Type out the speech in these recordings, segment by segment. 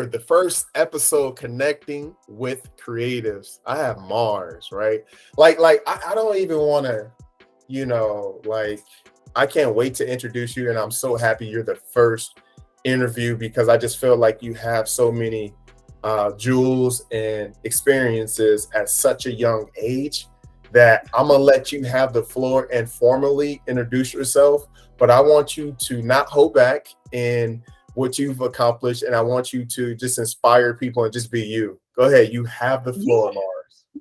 the first episode connecting with creatives. I have Mars, right? I don't even want to, like I can't wait to introduce you, and I'm so happy you're the first interview because I just feel like you have so many jewels and experiences at such a young age that I'm gonna let you have the floor and formally introduce yourself. But I want you to not hold back in what you've accomplished, and I want you to just inspire people and just be you. Go ahead, you have the floor, Mars.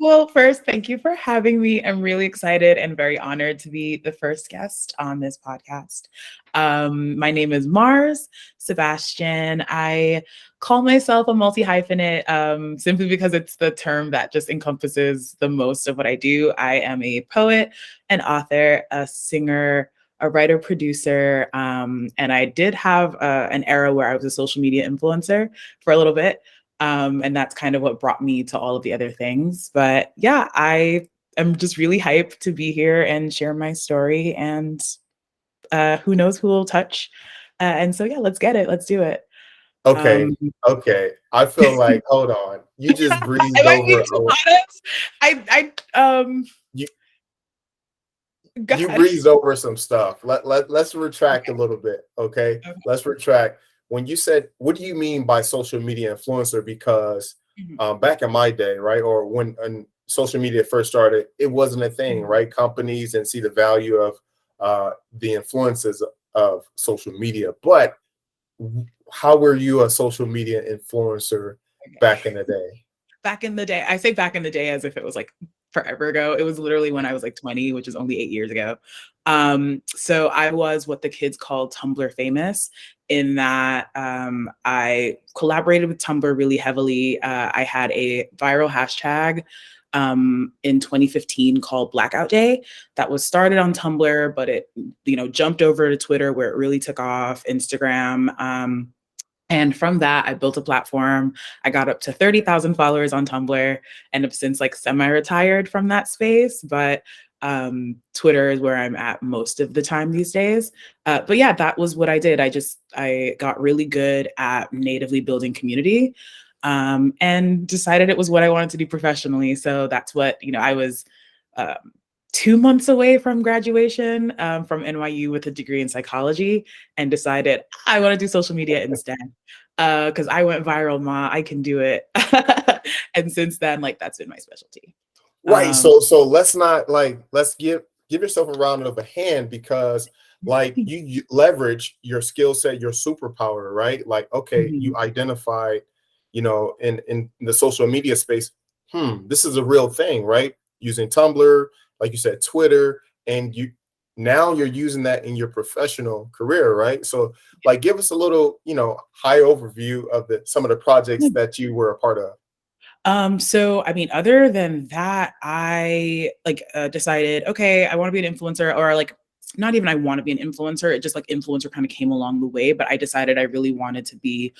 Well, first, thank you for having me. I'm really excited and very honored to be the first guest on this podcast. My name is Mars Sebastian. I call myself a multi-hyphenate simply because it's the term that just encompasses the most of what I do. I am a poet, an author, a singer, a writer, producer, and I did have an era where I was a social media influencer for a little bit. And that's kind of what brought me to all of the other things. But yeah, I am just really hyped to be here and share my story. And who knows who will touch. And so yeah, let's get it. Let's do it. Okay, okay. I feel like, hold on, you just breezed Am I being over. too honest? You Go you ahead. breezed over some stuff. Let's retract a little bit. Okay, let's retract. When you said, what do you mean by social media influencer? Because back in my day, right, or when social media first started, it wasn't a thing, right? Companies didn't see the value of the influences of social media. But how were you a social media influencer back in the day? Back in the day, I say back in the day as if it was like forever ago. It was literally when I was like 20, which is only 8 years ago. So I was what the kids call Tumblr famous, in that I collaborated with Tumblr really heavily. I had a viral hashtag in 2015 called Blackout Day that was started on Tumblr, but it jumped over to Twitter where it really took off, Instagram. And from that, I built a platform. I got up to 30,000 followers on Tumblr and have since like semi-retired from that space. But Twitter is where I'm at most of the time these days. But yeah, that was what I did. I got really good at natively building community, and decided it was what I wanted to do professionally. So that's what, I was 2 months away from graduation from NYU with a degree in psychology, and decided I want to do social media instead because I went viral, ma. I can do it. And since then, like, that's been my specialty. Right. So let's not let's give yourself a round of a hand because you leverage your skill set, your superpower, right? Like, okay, you identified, in the social media space, this is a real thing, right? Using Tumblr, like you said, Twitter, and you're using that in your professional career, right? So like give us a little, high overview of some of the projects that you were a part of. So I mean, other than that, I decided, okay, I want to be an influencer, or like not even I want to be an influencer. It just like influencer kind of came along the way, but I decided I really wanted to be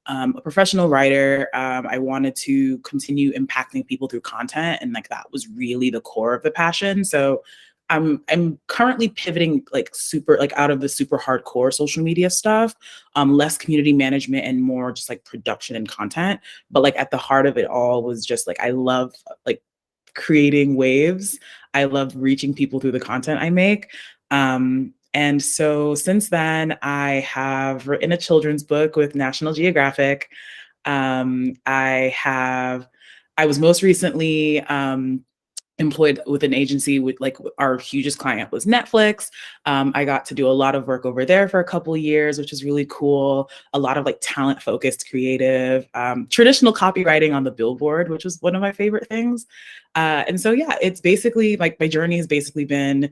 a professional writer. I wanted to continue impacting people through content, and like that was really the core of the passion. So I'm currently pivoting like super like out of the super hardcore social media stuff, less community management and more just like production and content. But like at the heart of it all was just like I love like creating waves. I love reaching people through the content I make. And so since then, I have written a children's book with National Geographic. I was most recently employed with an agency with like our hugest client was Netflix. I got to do a lot of work over there for a couple of years, which is really cool. A lot of like talent focused creative, traditional copywriting on the billboard, which was one of my favorite things. And so, yeah, it's basically like my journey has basically been,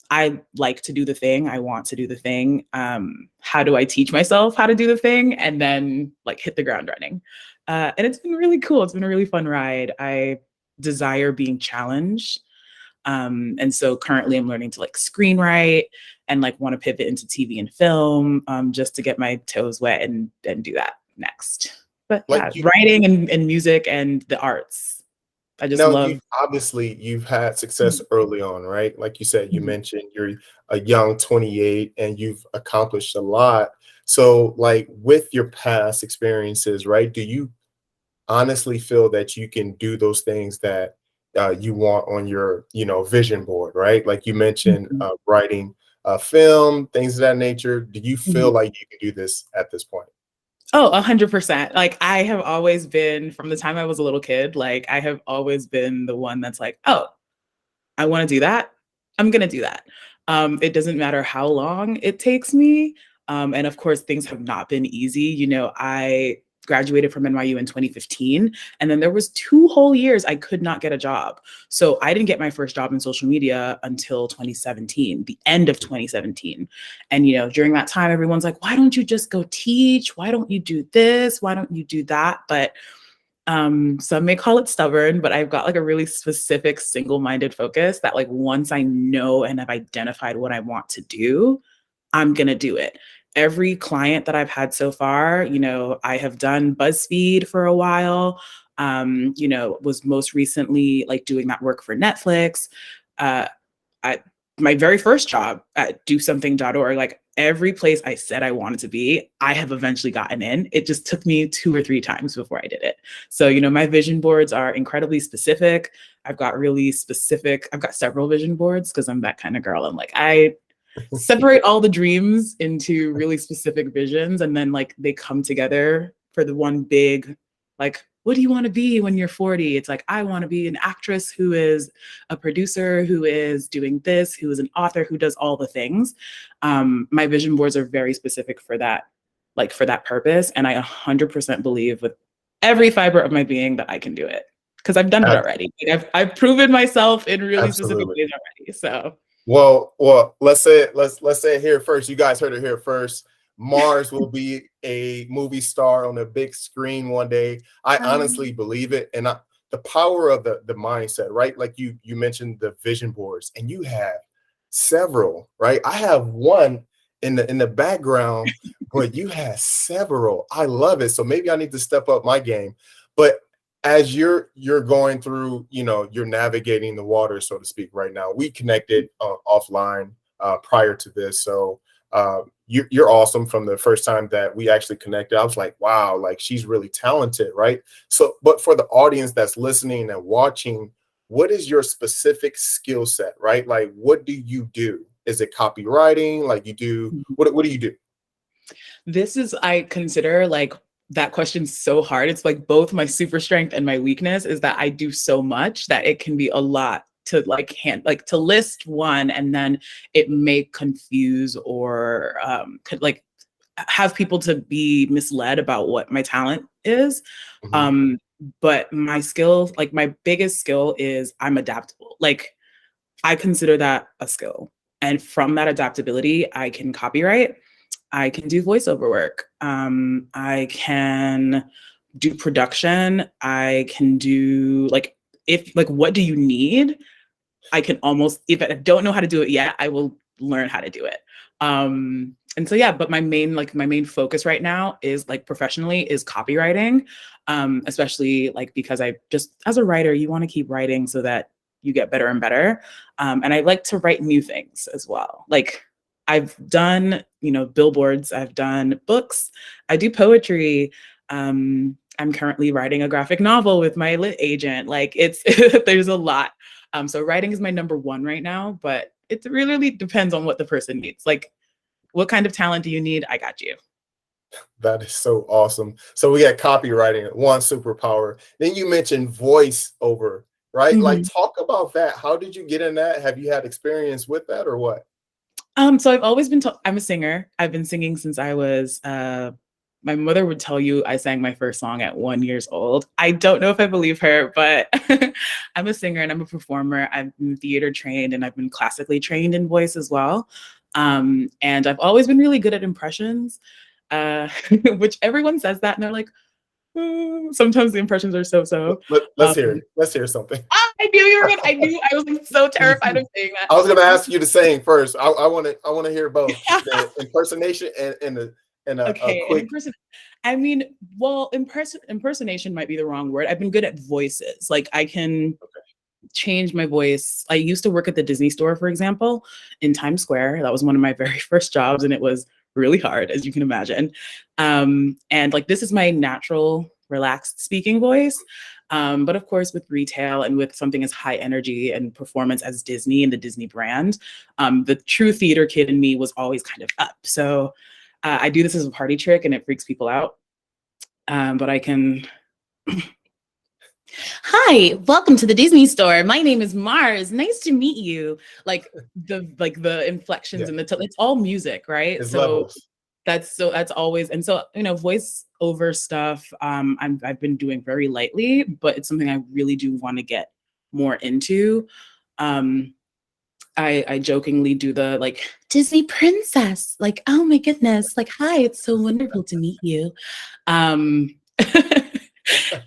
I like to do the thing. I want to do the thing. How do I teach myself how to do the thing? And then like hit the ground running. And it's been really cool. It's been a really fun ride. I desire being challenged. And so currently I'm learning to like screenwrite and like want to pivot into TV and film, just to get my toes wet and do that next. But yeah, writing and music and the arts. I just love. You've had success early on, right? Like you said, you mentioned you're a young 28 and you've accomplished a lot. So, like with your past experiences, right? Do you honestly feel that you can do those things that you want on your, vision board, right? Like you mentioned, Mhm. writing a film, things of that nature. Do you feel Mhm. like you can do this at this point? Oh, 100%. Like, I have always been from the time I was a little kid, like, I have always been the one that's like, "Oh, I wanna do that, I'm gonna do that." It doesn't matter how long it takes me, and of course, things have not been easy. I graduated from NYU in 2015, and then there was 2 whole years I could not get a job. So I didn't get my first job in social media until 2017, the end of 2017. And, during that time, everyone's like, "Why don't you just go teach? Why don't you do this? Why don't you do that?" But some may call it stubborn, but I've got like a really specific single-minded focus that like once I know and have identified what I want to do, I'm gonna do it. Every client that I've had so far, I have done BuzzFeed for a while. Was most recently like doing that work for Netflix. Uh, I My very first job at DoSomething.org, like every place I said I wanted to be, I have eventually gotten in. It just took me 2 or 3 times before I did it. So, my vision boards are incredibly specific. I've got several vision boards because I'm that kind of girl. I'm like, I separate all the dreams into really specific visions, and then like they come together for the one big, like, what do you want to be when you're 40? It's like, I want to be an actress who is a producer, who is doing this, who is an author, who does all the things. My vision boards are very specific for that, like for that purpose, and I 100% believe with every fiber of my being that I can do it because I've done it Ab- already. Like, I've proven myself in really specific Absolutely. ways already. So Well, let's say it here first. You guys heard it here first. Mars will be a movie star on a big screen one day. I honestly believe it, and the power of the mindset, right? Like you mentioned the vision boards, and you have several, right? I have one in the background, but you have several. I love it. So maybe I need to step up my game. But as you're going through, you're navigating the water, so to speak, right now. We connected offline prior to this, so you're awesome. From the first time that we actually connected, I was like, wow, like she's really talented, right? So, but for the audience that's listening and watching, what is your specific skill set, right? Like, what do you do? Is it copywriting? Like, you do what do you do? this is, I consider like that question so hard. It's like both my super strength and my weakness is that I do so much that it can be a lot to like to list one, and then it may confuse or could like have people to be misled about what my talent is. Mhm. Um, but my skill, like my biggest skill is I'm adaptable. Like I consider that a skill. And from that adaptability, I can copyright, I can do voiceover work, I can do production, I can do like, if like, what do you need? I can almost, if I don't know how to do it yet, I will learn how to do it. And so yeah, but my main focus right now is like professionally is copywriting, especially like because I just as a writer, you want to keep writing so that you get better and better. And I like to write new things as well. Like I've done, billboards, I've done books, I do poetry. I'm currently writing a graphic novel with my lit agent. Like it's there's a lot. So writing is my number one right now, but it really depends on what the person needs. Like, what kind of talent do you need? I got you. That is so awesome. So we got copywriting, one superpower. Then you mentioned voiceover, right? Like, Mhm. talk about that. How did you get in that? Have you had experience with that or what? So I've always been told I'm a singer. I've been singing since I was my mother would tell you I sang my first song at 1 years old. I don't know if I believe her, but I'm a singer and I'm a performer. I've been theater trained and I've been classically trained in voice as well. And I've always been really good at impressions, which everyone says that and they're like, sometimes the impressions are so so. Let's hear it. Let's hear something. I knew you were gonna. I knew I was like so terrified of saying I was going to that. ask you to sing first. I want to hear both the impersonation and a Okay, and quick. I mean, well, impersonation might be the wrong word. I've been good at voices. Like I can change my voice. I used to work at the Disney store, for example, in Times Square. That was one of my very first jobs, and it was really hard, as you can imagine. And like, this is my natural, relaxed speaking voice. But of course, with retail and with something as high energy and performance as Disney and the Disney brand, the true theater kid in me was always kind of up. So I do this as a party trick and it freaks people out. But I can. Hi, welcome to the Disney store. My name is Mars. Nice to meet you. Like the inflections Yeah, and it's all music, right? it's So levels. that's always, and so voice over stuff. I've been doing very lightly, but it's something I really do want to get more into. Um, I jokingly do the like Disney princess, like, oh my goodness, like, hi, it's so wonderful to meet you. Um,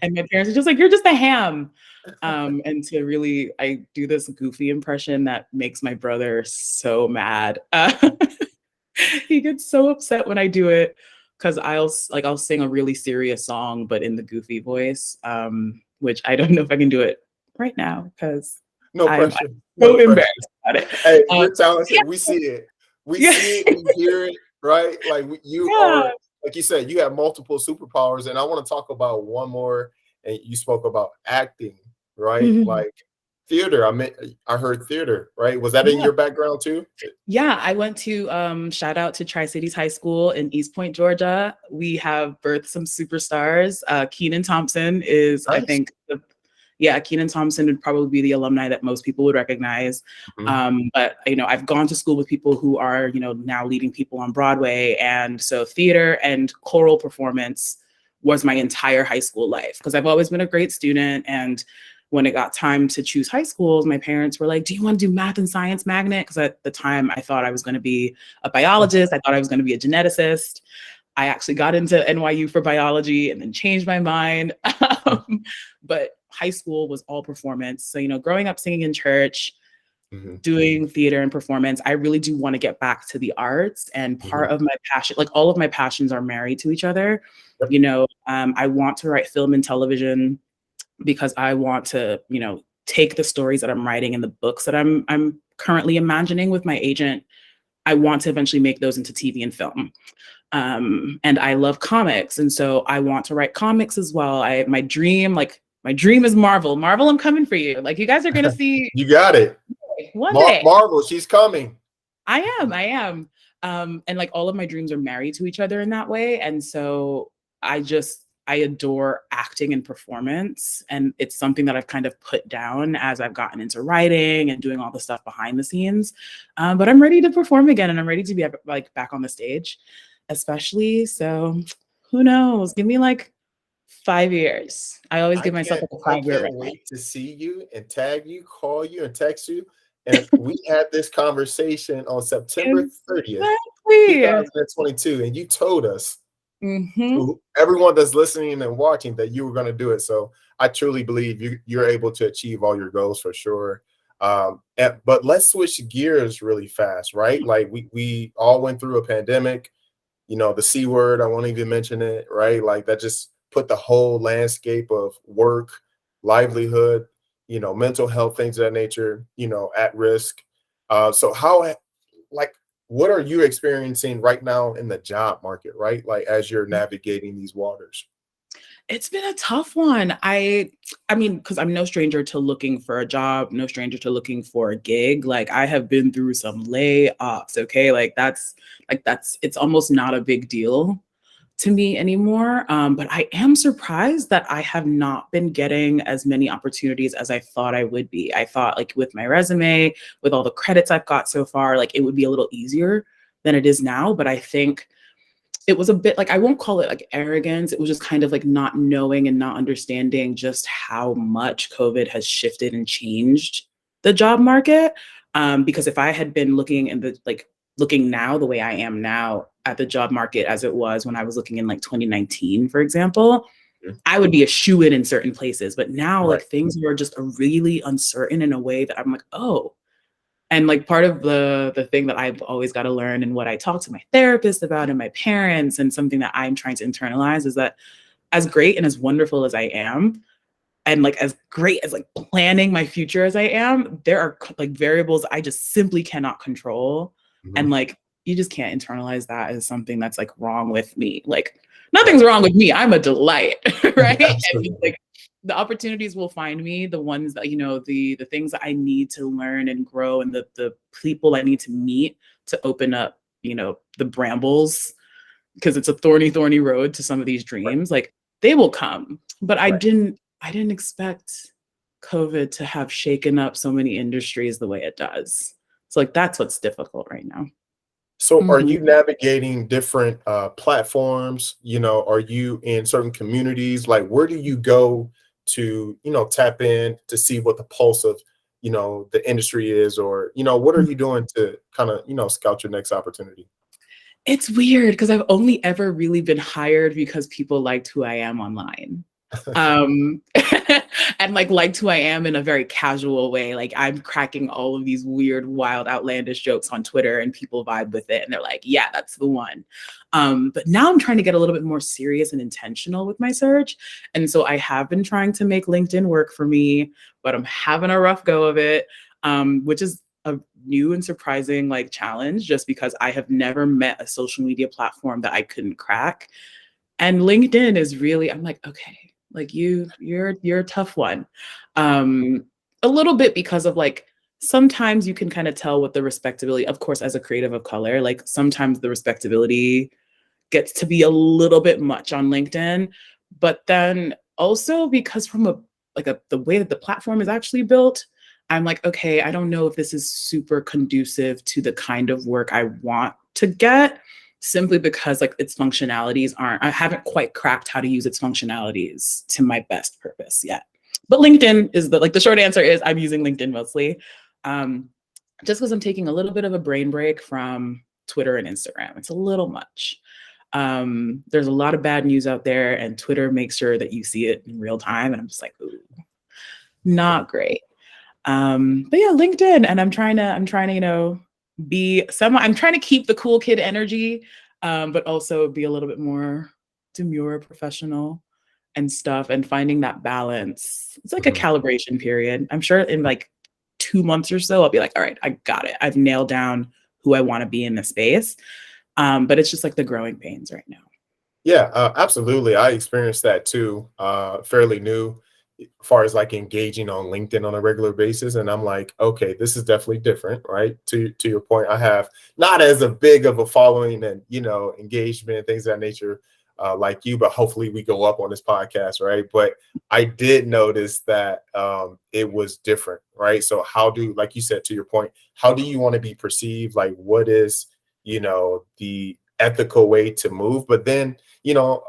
and my parents are just like, you're just a ham. And to really, I do this goofy impression that makes my brother so mad. He gets so upset when I do it because I'll sing a really serious song, but in the goofy voice, which I don't know if I can do it right now because No I'm pressure. No so pressure. embarrassed about it. Hey, Um, you're talented. We see it. We yeah, see it. We hear it. Right? Like you yeah. are, like you said, you have multiple superpowers, and I want to talk about one more. And you spoke about acting, right? Mhm. Like theater. I heard theater. Right? Was that in Yeah. your background too? Yeah, I went to shout out to Tri-Cities High School in East Point, Georgia. We have birthed some superstars. Keenan Thompson is, I Nice. think, yeah, Keenan Thompson would probably be the alumni that most people would recognize. Mhm. But I've gone to school with people who are, now leading people on Broadway, and so theater and choral performance was my entire high school life because I've always been a great student. And when it got time to choose high schools, my parents were like, do you want to do math and science magnet? Because at the time I thought I was going to be a biologist. I thought I was going to be a geneticist. I actually got into NYU for biology and then changed my mind. But high school was all performance. So, growing up singing in church, Mhm. doing theater and performance, I really do want to get back to the arts. And Mhm. part of my passion, like all of my passions are married to each other. Yep. I want to write film and television because I want to, take the stories that I'm writing and the books that I'm currently imagining with my agent. I want to eventually make those into TV and film. And I love comics, and so I want to write comics as well. My dream is Marvel. Marvel, I'm coming for you. Like, you guys are gonna see You got it. one day. Marvel, she's coming. I am. And like all of my dreams are married to each other in that way. And so I adore acting and performance. And it's something that I've kind of put down as I've gotten into writing and doing all the stuff behind the scenes. But I'm ready to perform again and I'm ready to be like back on the stage, especially. So who knows? Give me like 5 years. I always give myself like a I 5 year can't runway. wait to see you and tag you, call you and text you. And we had this conversation on September 30th, Exactly. 2022, and you told us, Hmm. to everyone that's listening and watching, that you were going to do it. So I truly believe you're able to achieve all your goals for sure. But let's switch gears really fast, right? Like we all went through a pandemic, the C word, I won't even mention it, right? Like that just put the whole landscape of work, livelihood, mental health, things of that nature, at risk. So like, what are you experiencing right now in the job market, right? Like as you're navigating these waters. It's been a tough one. I mean, because I'm no stranger to looking for a job, no stranger to looking for a gig. Like, I have been through some layoffs, okay? Like that's it's almost not a big deal to me anymore. But I am surprised that I have not been getting as many opportunities as I thought I would be. I thought, like, with my resume, with all the credits I've got so far, like it would be a little easier than it is now. But I think it was a bit like, I won't call it like arrogance. It was just kind of like not knowing and not understanding just how much COVID has shifted and changed the job market. Because if I had been looking now the way I am now at the job market as it was when I was looking in like 2019, for example, Mhm. I would be a shoe-in in certain places. But now, Right. like, things are just really uncertain in a way that I'm like, oh, and like part of the thing that I've always got to learn and what I talk to my therapist about and my parents and something that I'm trying to internalize is that as great and as wonderful as I am, and like as great as like planning my future as I am, there are like variables I just simply cannot control. Mhm. And like you just can't internalize that as something that's like wrong with me. Like nothing's wrong with me. I'm a delight, right? And Absolutely. like the opportunities will find me, the ones that, you know, the things that I need to learn and grow, and the people I need to meet to open up, you know, the brambles, because it's a thorny, thorny road to some of these Right. dreams. Like they will come. But Right. I didn't expect COVID to have shaken up so many industries the way it does. So like that's what's difficult right now. So are Mhm. you navigating different platforms? You know, are you in certain communities? Like where do you go to, you know, tap in to see what the pulse of, you know, the industry is, or, you know, what are you doing to kind of, you know, scout your next opportunity? It's weird because I've only ever really been hired because people liked who I am online. Um, and like liked who I am in a very casual way. Like I'm cracking all of these weird, wild, outlandish jokes on Twitter and people vibe with it and they're like, yeah, that's the one. But now I'm trying to get a little bit more serious and intentional with my search. And so I have been trying to make LinkedIn work for me, but I'm having a rough go of it, which is a new and surprising like challenge just because I have never met a social media platform that I couldn't crack. And LinkedIn is really, I'm like, okay, like you're a tough one. Um, a little bit because of like sometimes you can kind of tell what the respectability, of course, as a creative of color, like sometimes the respectability gets to be a little bit much on LinkedIn. But then also because from a like a the way that the platform is actually built, I'm like, okay, I don't know if this is super conducive to the kind of work I want to get, simply because like its functionalities aren't, I haven't quite cracked how to use its functionalities to my best purpose yet. But LinkedIn is the short answer is I'm using LinkedIn mostly. Um, just because I'm taking a little bit of a brain break from Twitter and Instagram. It's a little much. There's a lot of bad news out there, and Twitter makes sure that you see it in real time. And I'm just like, ooh, not great. But yeah, LinkedIn, and I'm trying to, you know, I'm trying to keep the cool kid energy, but also be a little bit more demure, professional and stuff, and finding that balance. It's like a Mhm. calibration period. I'm sure in like 2 months or so, I'll be like, all right, I got it. I've nailed down who I want to be in the space. But it's just like the growing pains right now. Yeah, absolutely. I experienced that too, fairly new, as far as like engaging on LinkedIn on a regular basis. And I'm like, okay, this is definitely different, right? To your point, I have not as a big of a following and, you know, engagement and things of that nature, like you, but hopefully we go up on this podcast, right? But I did notice that it was different, right? So how do, like you said, to your point, how do you want to be perceived? Like what is, you know, the ethical way to move? But then, you know,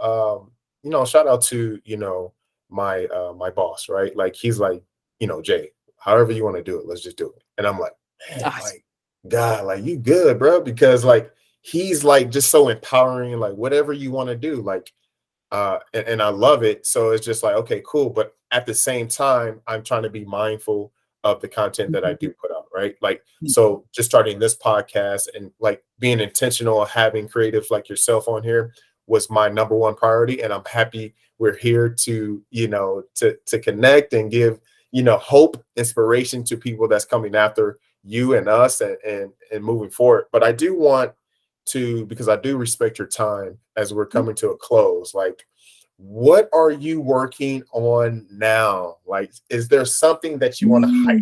shout out to, you know, my boss, right? Like he's like, you know, Jay, however you want to do it, let's just do it. And I'm like, man, Awesome. like, God, like you good, bro. Because like he's like just so empowering, like whatever you want to do, like and I love it. So it's just like, okay, cool. But at the same time, I'm trying to be mindful of the content that I Mhm. do put out, right? Like, so just starting this podcast and like being intentional of having creatives like yourself on here was my number one priority. And I'm happy we're here to, you know, to connect and give, you know, hope, inspiration to people that's coming after you and us and moving forward. But I do want to, because I do respect your time as we're coming to a close, like what are you working on now? Like, is there something that you want to highlight?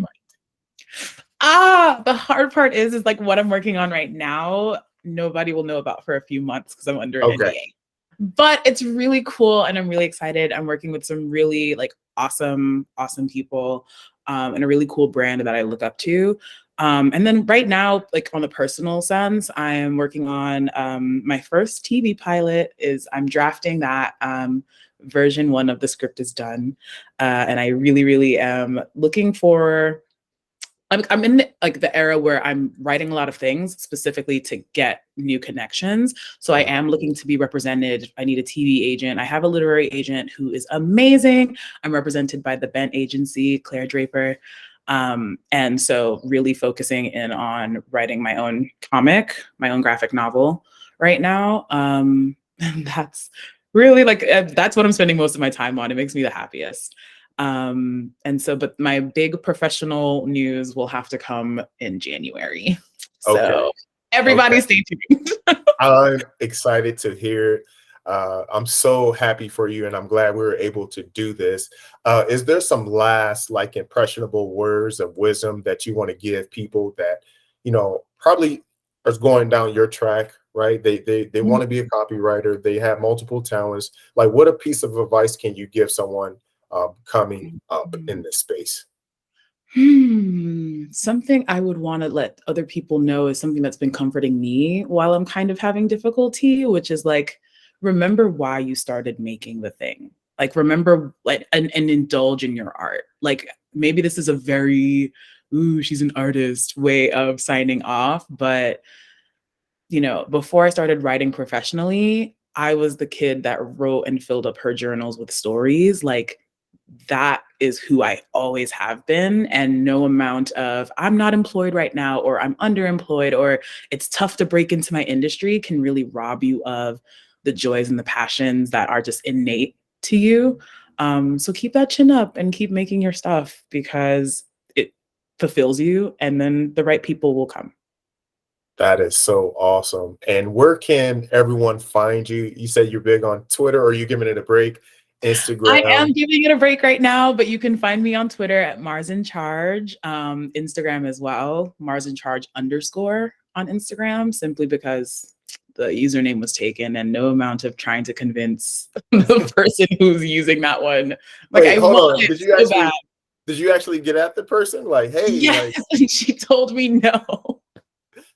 Mm. The hard part is like what I'm working on right now, nobody will know about for a few months because I'm under an Okay. NDA. But it's really cool and I'm really excited. I'm working with some really like awesome, awesome people, and a really cool brand that I look up to. And then right now, like on the personal sense, I am working on my first TV pilot. Is I'm drafting that. Version one of the script is done, and I really, really am looking for. I'm in like the era where I'm writing a lot of things specifically to get new connections. So I Mhm. am looking to be represented. I need a TV agent. I have a literary agent who is amazing. I'm represented by the Bent agency, Claire Draper. And so really focusing in on writing my own comic, my own graphic novel right now. And that's really like, that's what I'm spending most of my time on. It makes me the happiest. And so, but my big professional news will have to come in January. Okay. So Everybody Okay. stay tuned. I'm excited to hear it. I'm so happy for you, and I'm glad we were able to do this. Is there some last, like, impressionable words of wisdom that you want to give people that, probably is going down your track, right? They want to be a copywriter. They have multiple talents. Like, what a piece of advice can you give someone coming up in this space? Something I would want to let other people know is something that's been comforting me while I'm kind of having difficulty, which is like, remember why you started making the thing. Like, remember, like, and indulge in your art. Like, maybe this is a very, ooh, she's an artist way of signing off. But, before I started writing professionally, I was the kid that wrote and filled up her journals with stories. Like, that is who I always have been. And no amount of I'm not employed right now, or I'm underemployed, or it's tough to break into my industry can really rob you of the joys and the passions that are just innate to you. So keep that chin up and keep making your stuff because it fulfills you, and then the right people will come. That is so awesome. And where can everyone find you? You said you're big on Twitter, or you giving it a break? I Instagram. am giving it a break right now, but you can find me on Twitter at Mars in Charge, Instagram as well, Mars in Charge _ on Instagram, simply because the username was taken and no amount of trying to convince the person who's using that one. Like, Wait, I hold want on. it so bad. Did you actually get at the person? Like, hey, Yes, like, and she told me no.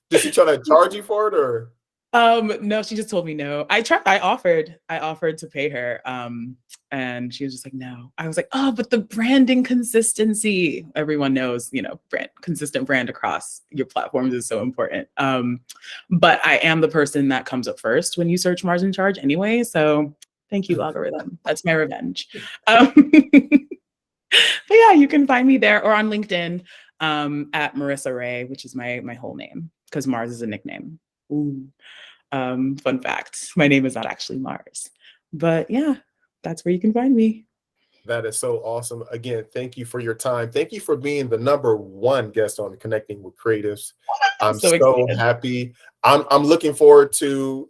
did she try to charge you for it, or? No, she just told me no. I offered to pay her. And she was just like, no. I was like, oh, but the branding consistency. Everyone knows, consistent brand across your platforms is so important. But I am the person that comes up first when you search Mars in Charge anyway. So thank you, algorithm. That's my revenge. But yeah, you can find me there or on LinkedIn at Marissa Ray, which is my whole name, because Mars is a nickname. Ooh. Fun fact, my name is not actually Mars. But yeah, that's where you can find me. That is so awesome. Again, thank you for your time. Thank you for being the #1 guest on Connecting with Creatives. I'm I'm so so excited. happy. I'm looking forward to,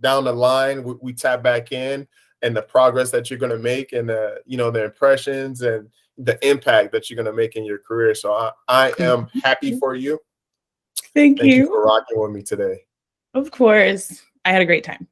down the line, we tap back in and the progress that you're going to make, and the impressions and the impact that you're going to make in your career. So I am happy for you. Thank Thank you you. for rocking with me today. Of course. I had a great time.